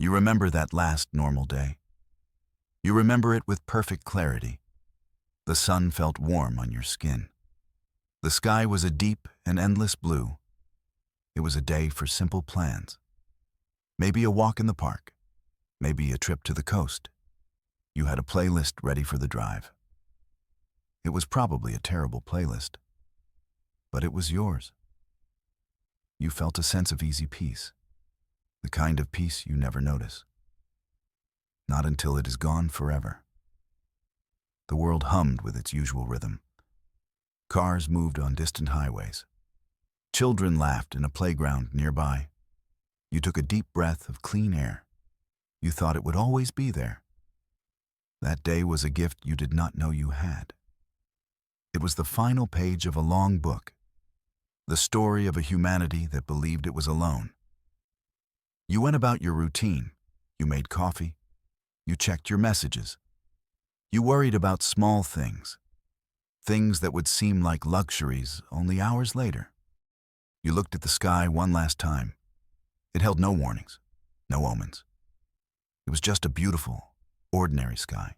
You remember that last normal day. You remember it with perfect clarity. The sun felt warm on your skin. The sky was a deep and endless blue. It was a day for simple plans. Maybe a walk in the park. Maybe a trip to the coast. You had a playlist ready for the drive. It was probably a terrible playlist, but it was yours. You felt a sense of easy peace, the kind of peace you never notice. Not until it is gone forever. The world hummed with its usual rhythm. Cars moved on distant highways. Children laughed in a playground nearby. You took a deep breath of clean air. You thought it would always be there. That day was a gift you did not know you had. It was the final page of a long book, the story of a humanity that believed it was alone. You went about your routine. You made coffee. You checked your messages. You worried about small things, things that would seem like luxuries only hours later. You looked at the sky one last time. It held no warnings, no omens. It was just a beautiful, ordinary sky,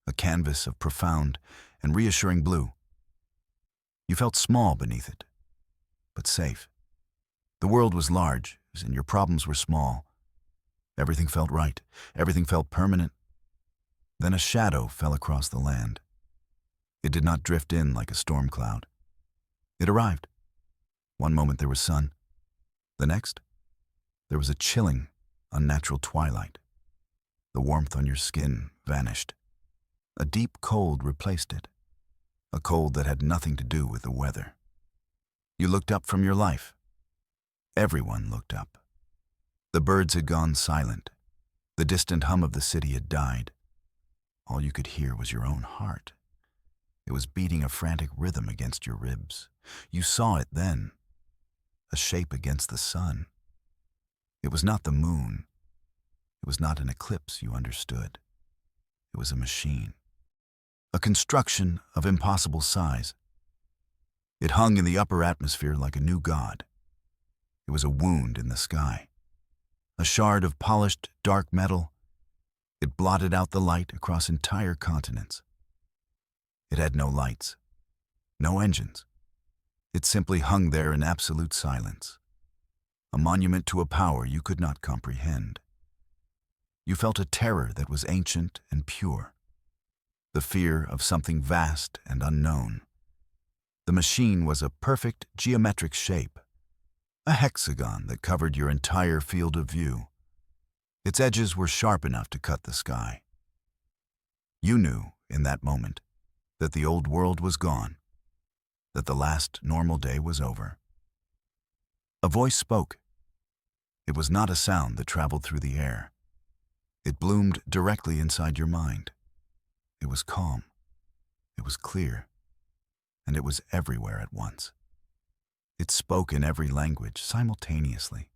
a canvas of profound and reassuring blue. You felt small beneath it, but safe. The world was large, and your problems were small. Everything felt right. Everything felt permanent. Then a shadow fell across the land. It did not drift in like a storm cloud. It arrived. One moment there was sun. The next, there was a chilling, unnatural twilight. The warmth on your skin vanished. A deep cold replaced it, a cold that had nothing to do with the weather. You looked up from your life. Everyone looked up. The birds had gone silent. The distant hum of the city had died. All you could hear was your own heart. It was beating a frantic rhythm against your ribs. You saw it then, a shape against the sun. It was not the moon. It was not an eclipse, you understood. It was a machine, a construction of impossible size. It hung in the upper atmosphere like a new god. It was a wound in the sky, a shard of polished, dark metal. It blotted out the light across entire continents. It had no lights, no engines. It simply hung there in absolute silence, a monument to a power you could not comprehend. You felt a terror that was ancient and pure, the fear of something vast and unknown. The machine was a perfect geometric shape, a hexagon that covered your entire field of view. Its edges were sharp enough to cut the sky. You knew, in that moment, that the old world was gone, that the last normal day was over. A voice spoke. It was not a sound that traveled through the air. It bloomed directly inside your mind. It was calm. It was clear. And it was everywhere at once. It spoke in every language simultaneously.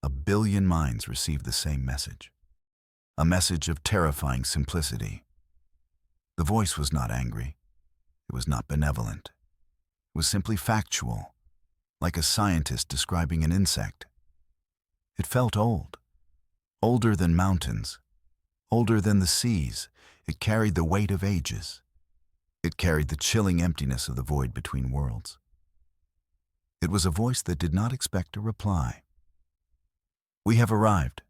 1 billion minds received the same message, a message of terrifying simplicity. The voice was not angry. It was not benevolent. It was simply factual, like a scientist describing an insect. It felt old, older than mountains, older than the seas. It carried the weight of ages. It carried the chilling emptiness of the void between worlds. It was a voice that did not expect a reply. "We have arrived,"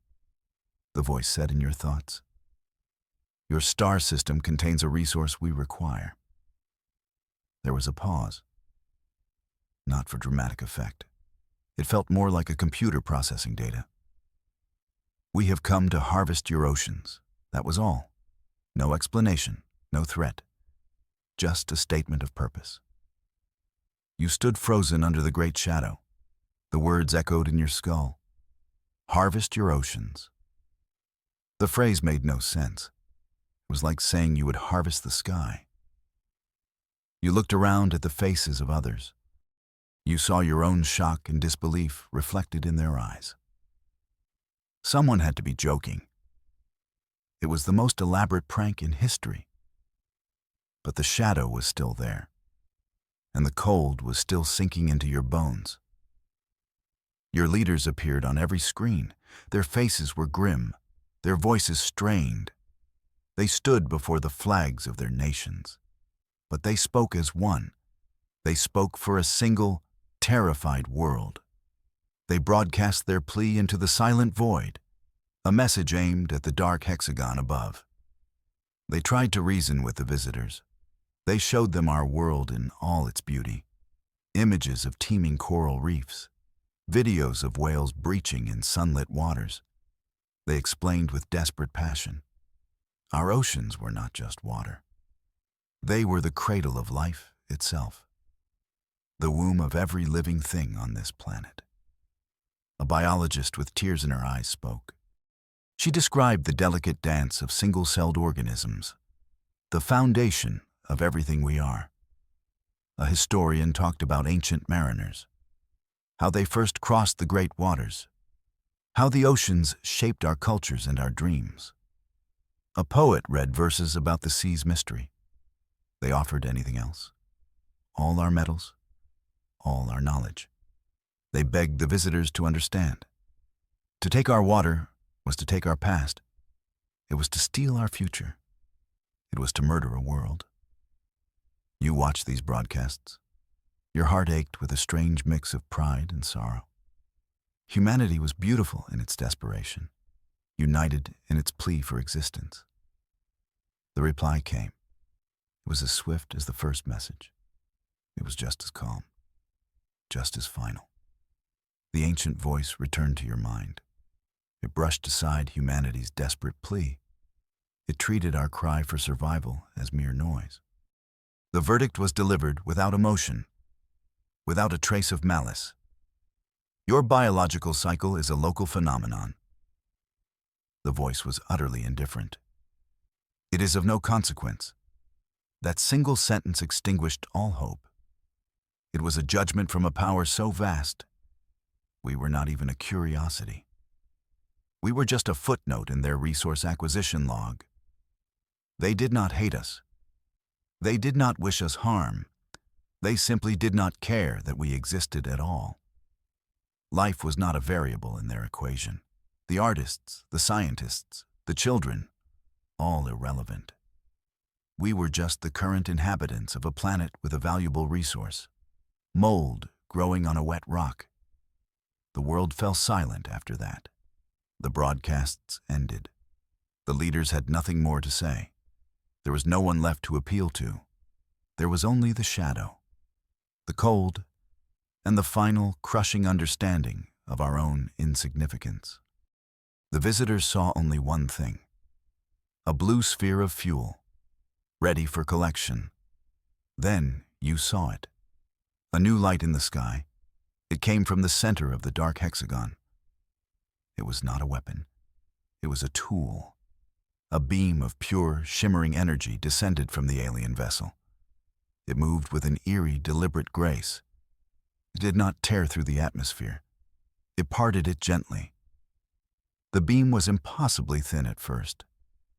the voice said in your thoughts. "Your star system contains a resource we require." There was a pause. Not for dramatic effect. It felt more like a computer processing data. "We have come to harvest your oceans." That was all. No explanation, no threat. Just a statement of purpose. You stood frozen under the great shadow. The words echoed in your skull. Harvest your oceans. The phrase made no sense. It was like saying you would harvest the sky. You looked around at the faces of others. You saw your own shock and disbelief reflected in their eyes. Someone had to be joking. It was the most elaborate prank in history. But the shadow was still there, and the cold was still sinking into your bones. Your leaders appeared on every screen. Their faces were grim, their voices strained. They stood before the flags of their nations. But they spoke as one. They spoke for a single, terrified world. They broadcast their plea into the silent void, a message aimed at the dark hexagon above. They tried to reason with the visitors. They showed them our world in all its beauty. Images of teeming coral reefs, videos of whales breaching in sunlit waters. They explained with desperate passion. Our oceans were not just water. They were the cradle of life itself, the womb of every living thing on this planet. A biologist with tears in her eyes spoke. She described the delicate dance of single-celled organisms, the foundation of everything we are. A historian talked about ancient mariners, how they first crossed the great waters, how the oceans shaped our cultures and our dreams. A poet read verses about the sea's mystery. They offered anything else? All our metals, all our knowledge. They begged the visitors to understand. To take our water was to take our past. It was to steal our future. It was to murder a world. You watched these broadcasts. Your heart ached with a strange mix of pride and sorrow. Humanity was beautiful in its desperation, united in its plea for existence. The reply came. It was as swift as the first message. It was just as calm, just as final. The ancient voice returned to your mind. It brushed aside humanity's desperate plea. It treated our cry for survival as mere noise. The verdict was delivered without emotion, without a trace of malice. Your biological cycle is a local phenomenon. The voice was utterly indifferent. It is of no consequence. That single sentence extinguished all hope. It was a judgment from a power so vast, we were not even a curiosity. We were just a footnote in their resource acquisition log. They did not hate us. They did not wish us harm. They simply did not care that we existed at all. Life was not a variable in their equation. The artists, the scientists, the children, all irrelevant. We were just the current inhabitants of a planet with a valuable resource, mold growing on a wet rock. The world fell silent after that. The broadcasts ended. The leaders had nothing more to say. There was no one left to appeal to. There was only the shadow, the cold, and the final, crushing understanding of our own insignificance. The visitors saw only one thing: a blue sphere of fuel, ready for collection. Then you saw it. A new light in the sky. It came from the center of the dark hexagon. It was not a weapon. It was a tool. A beam of pure, shimmering energy descended from the alien vessel. It moved with an eerie, deliberate grace. It did not tear through the atmosphere. It parted it gently. The beam was impossibly thin at first,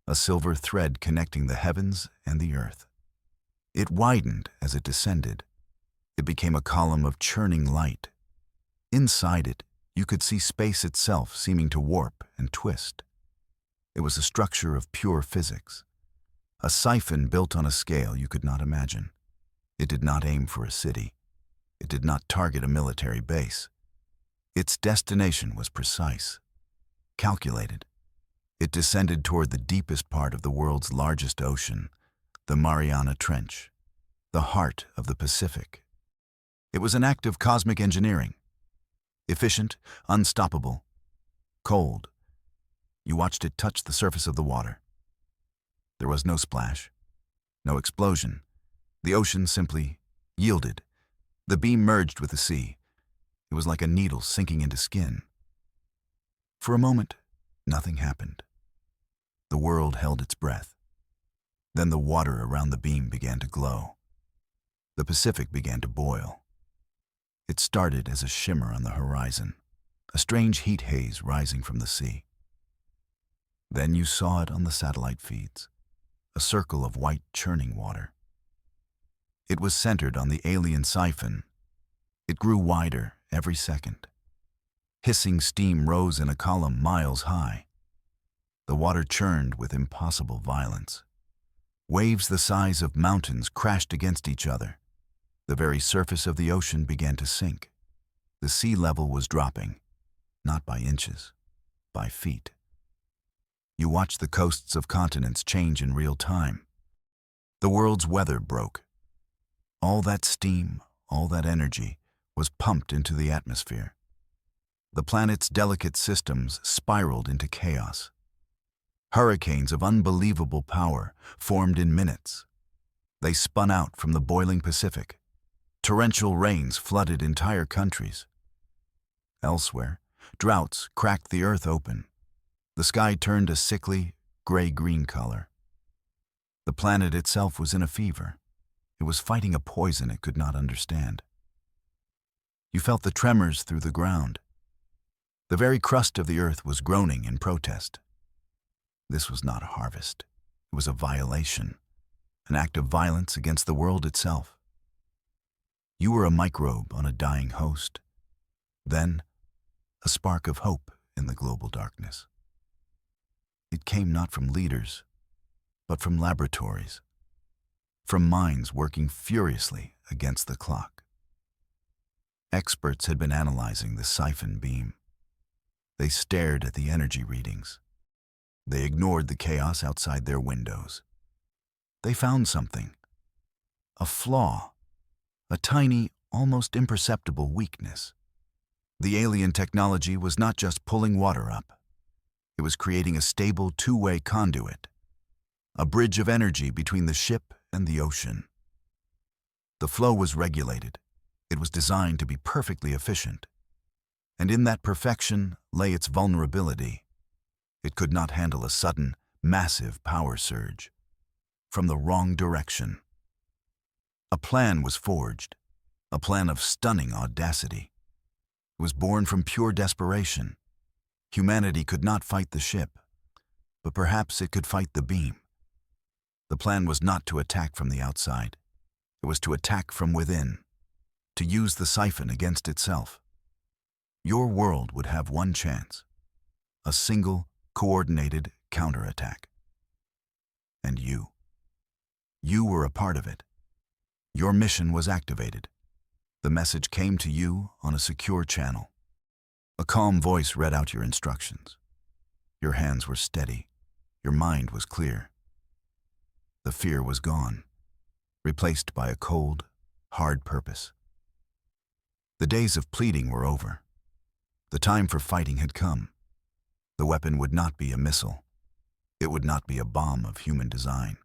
a silver thread connecting the heavens and the earth. It widened as it descended. It became a column of churning light. Inside it, you could see space itself seeming to warp and twist. It was a structure of pure physics, a siphon built on a scale you could not imagine. It did not aim for a city. It did not target a military base. Its destination was precise, calculated. It descended toward the deepest part of the world's largest ocean, the Mariana Trench, the heart of the Pacific. It was an act of cosmic engineering. Efficient, unstoppable, cold. You watched it touch the surface of the water. There was no splash, no explosion. The ocean simply yielded. The beam merged with the sea. It was like a needle sinking into skin. For a moment, nothing happened. The world held its breath. Then the water around the beam began to glow. The Pacific began to boil. It started as a shimmer on the horizon, a strange heat haze rising from the sea. Then you saw it on the satellite feeds, a circle of white churning water. It was centered on the alien siphon. It grew wider every second. Hissing steam rose in a column miles high. The water churned with impossible violence. Waves the size of mountains crashed against each other. The very surface of the ocean began to sink. The sea level was dropping, not by inches, by feet. You watched the coasts of continents change in real time. The world's weather broke. All that steam, all that energy, was pumped into the atmosphere. The planet's delicate systems spiraled into chaos. Hurricanes of unbelievable power formed in minutes. They spun out from the boiling Pacific. Torrential rains flooded entire countries. Elsewhere, droughts cracked the earth open. The sky turned a sickly, gray-green color. The planet itself was in a fever. It was fighting a poison it could not understand. You felt the tremors through the ground. The very crust of the earth was groaning in protest. This was not a harvest. It was a violation, an act of violence against the world itself. You were a microbe on a dying host. Then, a spark of hope in the global darkness. It came not from leaders, but from laboratories, from minds working furiously against the clock. Experts had been analyzing the siphon beam. They stared at the energy readings. They ignored the chaos outside their windows. They found something, a flaw, a tiny, almost imperceptible weakness. The alien technology was not just pulling water up. It was creating a stable two-way conduit, a bridge of energy between the ship and the ocean. The flow was regulated. It was designed to be perfectly efficient. And in that perfection lay its vulnerability. It could not handle a sudden, massive power surge from the wrong direction. A plan was forged, a plan of stunning audacity. It was born from pure desperation. Humanity could not fight the ship, but perhaps it could fight the beam. The plan was not to attack from the outside. It was to attack from within, to use the siphon against itself. Your world would have one chance, a single, coordinated counterattack. And you were a part of it. Your mission was activated. The message came to you on a secure channel. A calm voice read out your instructions. Your hands were steady. Your mind was clear. The fear was gone, replaced by a cold, hard purpose. The days of pleading were over. The time for fighting had come. The weapon would not be a missile. It would not be a bomb of human design.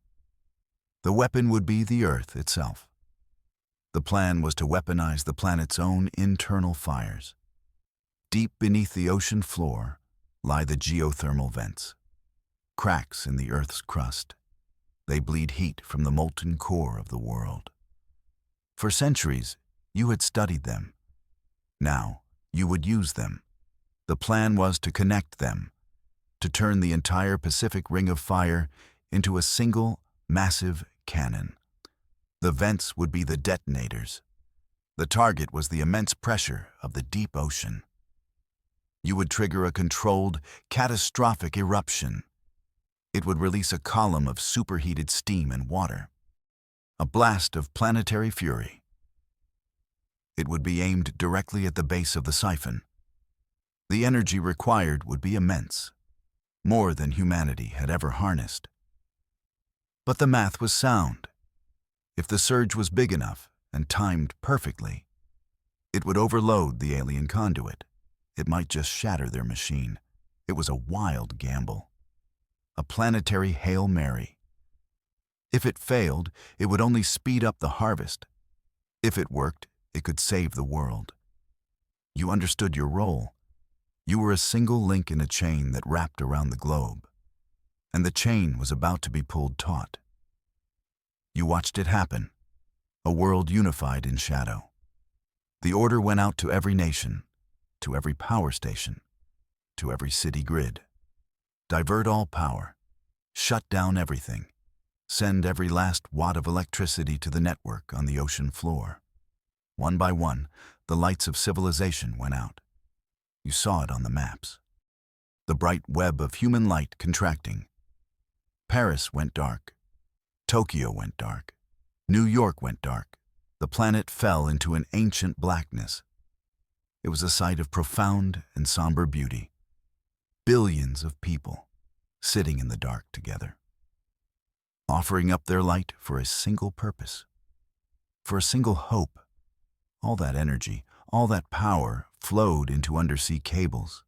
The weapon would be the Earth itself. The plan was to weaponize the planet's own internal fires. Deep beneath the ocean floor lie the geothermal vents, cracks in the Earth's crust. They bleed heat from the molten core of the world. For centuries, you had studied them. Now, you would use them. The plan was to connect them, to turn the entire Pacific Ring of Fire into a single, massive cannon. The vents would be the detonators. The target was the immense pressure of the deep ocean. You would trigger a controlled, catastrophic eruption. It would release a column of superheated steam and water, a blast of planetary fury. It would be aimed directly at the base of the siphon. The energy required would be immense, more than humanity had ever harnessed. But the math was sound. If the surge was big enough and timed perfectly, it would overload the alien conduit. It might just shatter their machine. It was a wild gamble, a planetary Hail Mary. If it failed, it would only speed up the harvest. If it worked, it could save the world. You understood your role. You were a single link in a chain that wrapped around the globe, and the chain was about to be pulled taut. You watched it happen, a world unified in shadow. The order went out to every nation, to every power station, to every city grid. Divert all power, shut down everything, send every last watt of electricity to the network on the ocean floor. One by one, the lights of civilization went out. You saw it on the maps. The bright web of human light contracting. Paris went dark. Tokyo went dark. New York went dark. The planet fell into an ancient blackness. It was a sight of profound and somber beauty. Billions of people sitting in the dark together, offering up their light for a single purpose, for a single hope. All that energy, all that power flowed into undersea cables.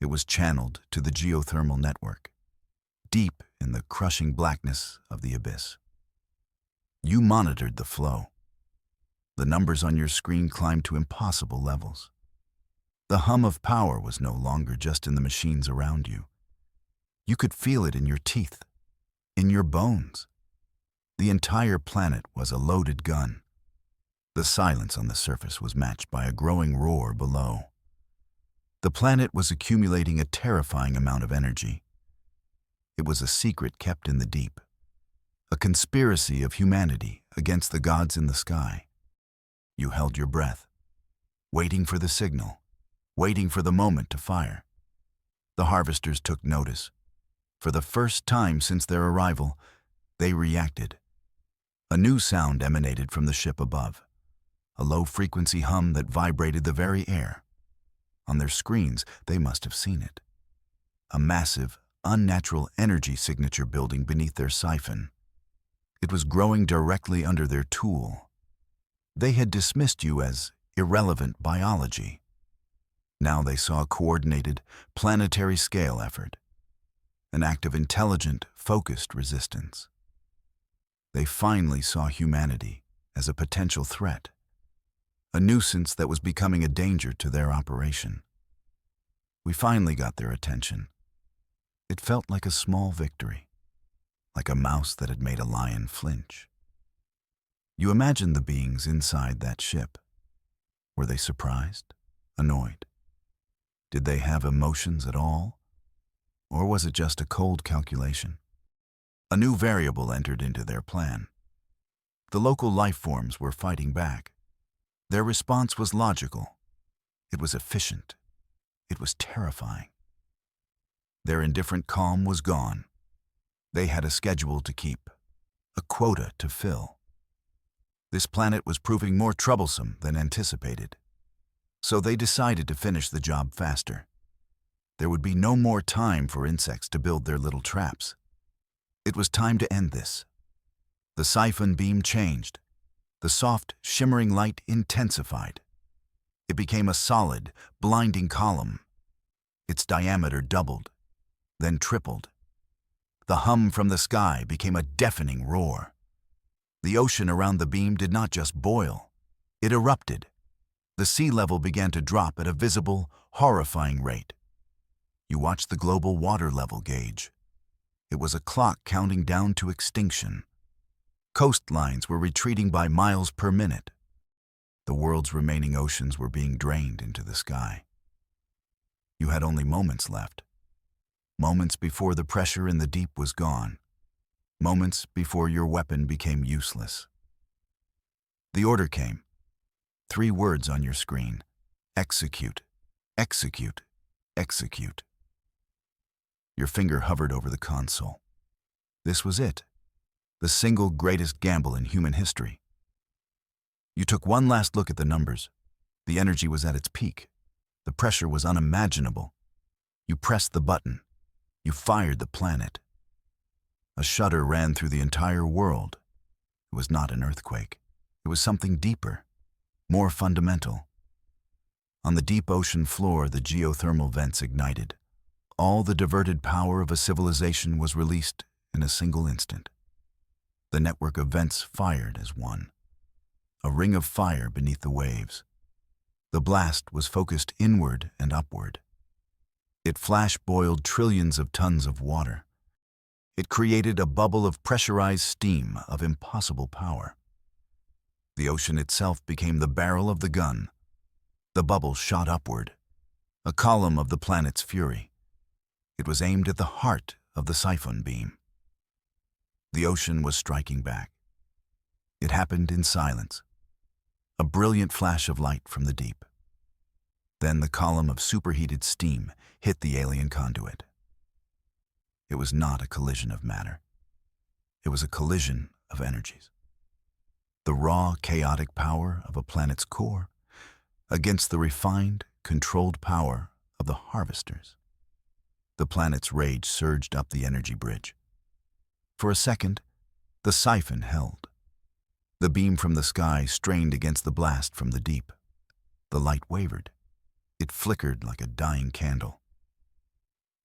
It was channeled to the geothermal network, deep in the crushing blackness of the abyss. You monitored the flow. The numbers on your screen climbed to impossible levels. The hum of power was no longer just in the machines around you. You could feel it in your teeth, in your bones. The entire planet was a loaded gun. The silence on the surface was matched by a growing roar below. The planet was accumulating a terrifying amount of energy. It was a secret kept in the deep, a conspiracy of humanity against the gods in the sky. You held your breath, waiting for the signal, waiting for the moment to fire. The harvesters took notice. For the first time since their arrival, they reacted. A new sound emanated from the ship above, a low-frequency hum that vibrated the very air. On their screens, they must have seen it. A massive, unnatural energy signature building beneath their siphon. It was growing directly under their tool. They had dismissed you as irrelevant biology. Now they saw a coordinated, planetary-scale effort, an act of intelligent, focused resistance. They finally saw humanity as a potential threat, a nuisance that was becoming a danger to their operation. We finally got their attention. It felt like a small victory, like a mouse that had made a lion flinch. You imagined the beings inside that ship. Were they surprised? Annoyed? Did they have emotions at all? Or was it just a cold calculation? A new variable entered into their plan. The local life forms were fighting back. Their response was logical. It was efficient. It was terrifying. Their indifferent calm was gone. They had a schedule to keep, a quota to fill. This planet was proving more troublesome than anticipated. So they decided to finish the job faster. There would be no more time for insects to build their little traps. It was time to end this. The siphon beam changed. The soft, shimmering light intensified. It became a solid, blinding column. Its diameter doubled, then tripled. The hum from the sky became a deafening roar. The ocean around the beam did not just boil. It erupted. The sea level began to drop at a visible, horrifying rate. You watched the global water level gauge. It was a clock counting down to extinction. Coastlines were retreating by miles per minute. The world's remaining oceans were being drained into the sky. You had only moments left. Moments before the pressure in the deep was gone. Moments before your weapon became useless. The order came. 3 words on your screen. Execute, execute, execute. Your finger hovered over the console. This was it. The single greatest gamble in human history. You took one last look at the numbers. The energy was at its peak. The pressure was unimaginable. You pressed the button. You fired the planet. A shudder ran through the entire world. It was not an earthquake. It was something deeper, more fundamental. On the deep ocean floor, the geothermal vents ignited. All the diverted power of a civilization was released in a single instant. The network of vents fired as one, a ring of fire beneath the waves. The blast was focused inward and upward. It flash-boiled trillions of tons of water. It created a bubble of pressurized steam of impossible power. The ocean itself became the barrel of the gun. The bubble shot upward, a column of the planet's fury. It was aimed at the heart of the siphon beam. The ocean was striking back. It happened in silence, a brilliant flash of light from the deep. Then the column of superheated steam hit the alien conduit. It was not a collision of matter. It was a collision of energies. The raw, chaotic power of a planet's core against the refined, controlled power of the harvesters. The planet's rage surged up the energy bridge. For a second, the siphon held. The beam from the sky strained against the blast from the deep. The light wavered. It flickered like a dying candle.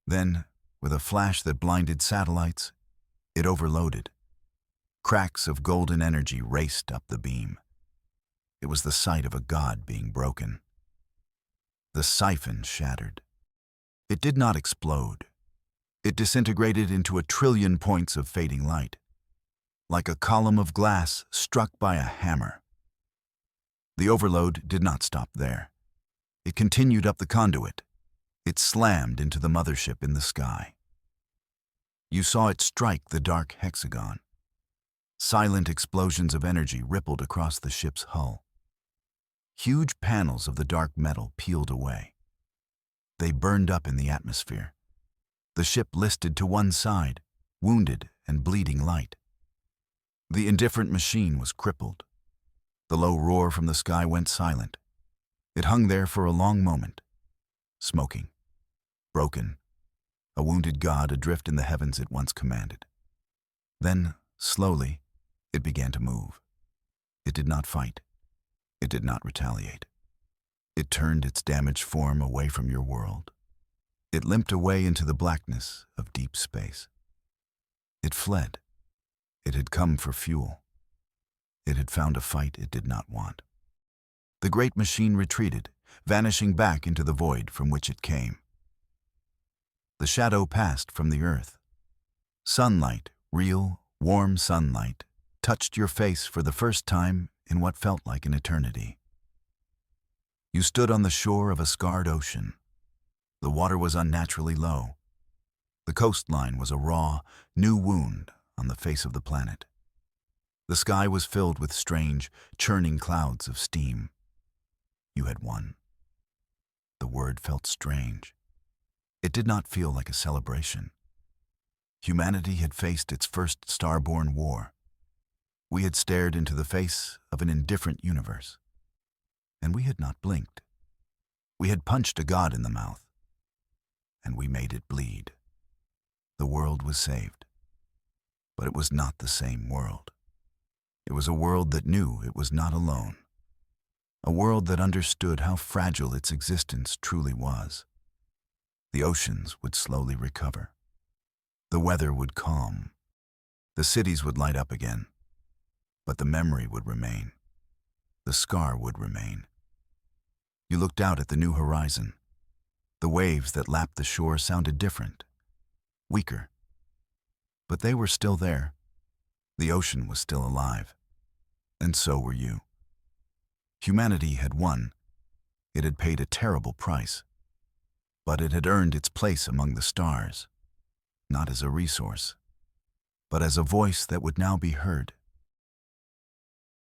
Then, with a flash that blinded satellites, it overloaded. Cracks of golden energy raced up the beam. It was the sight of a god being broken. The siphon shattered. It did not explode. It disintegrated into a trillion points of fading light, like a column of glass struck by a hammer. The overload did not stop there. It continued up the conduit. It slammed into the mothership in the sky. You saw it strike the dark hexagon. Silent explosions of energy rippled across the ship's hull. Huge panels of the dark metal peeled away. They burned up in the atmosphere. The ship listed to one side, wounded and bleeding light. The indifferent machine was crippled. The low roar from the sky went silent. It hung there for a long moment, smoking, broken, a wounded god adrift in the heavens it once commanded. Then, slowly, it began to move. It did not fight. It did not retaliate. It turned its damaged form away from your world. It limped away into the blackness of deep space. It fled. It had come for fuel. It had found a fight it did not want. The great machine retreated, vanishing back into the void from which it came. The shadow passed from the earth. Sunlight, real, warm sunlight, touched your face for the first time in what felt like an eternity. You stood on the shore of a scarred ocean. The water was unnaturally low. The coastline was a raw, new wound on the face of the planet. The sky was filled with strange, churning clouds of steam. You had won. The word felt strange. It did not feel like a celebration. Humanity had faced its first star-born war. We had stared into the face of an indifferent universe. And we had not blinked. We had punched a god in the mouth. And we made it bleed. The world was saved. But it was not the same world. It was a world that knew it was not alone. A world that understood how fragile its existence truly was. The oceans would slowly recover. The weather would calm. The cities would light up again. But the memory would remain. The scar would remain. You looked out at the new horizon. The waves that lapped the shore sounded different, weaker. But they were still there. The ocean was still alive. And so were you. Humanity had won. It had paid a terrible price. But it had earned its place among the stars, not as a resource, but as a voice that would now be heard.